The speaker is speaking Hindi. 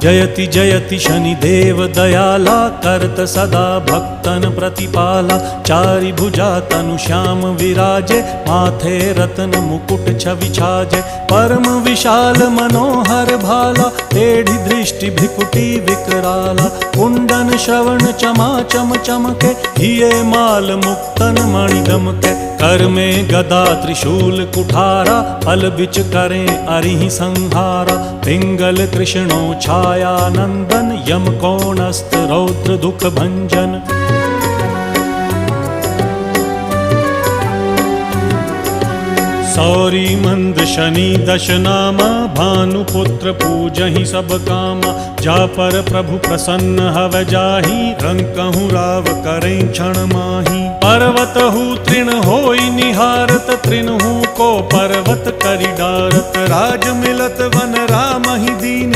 जयति जयति शनिदेव दयाला, करत सदा भक्तन प्रतिपाला। चारि भुजा तनु श्याम विराजे, माथे रत्न मुकुट छवि छाजे। परम विशाल मनोहर भाला, टेढ़ी दृष्टि भ्रिकुटी विकराला। कुंडन श्रवण चमाचम चमके, हिये माल मुक्तन मणि दमके। कर में गदा त्रिशूल कुठारा, फल बिच करें अरिहि संहारा। पिंगल कृष्णो छाया नंदन, यम कोणस्थ रौद्र दुख भंजन। सौरी मंद शनि दश नामा, भानुपुत्र पूजहि सब कामा। जा पर प्रभु प्रसन्न हव जाहि, रंकहु राव करें क्षण माही। पर्वत हु तृण होई निहारत, तृणहु को पर्वत करि डारत। राज मिलत वन राम ही दीन,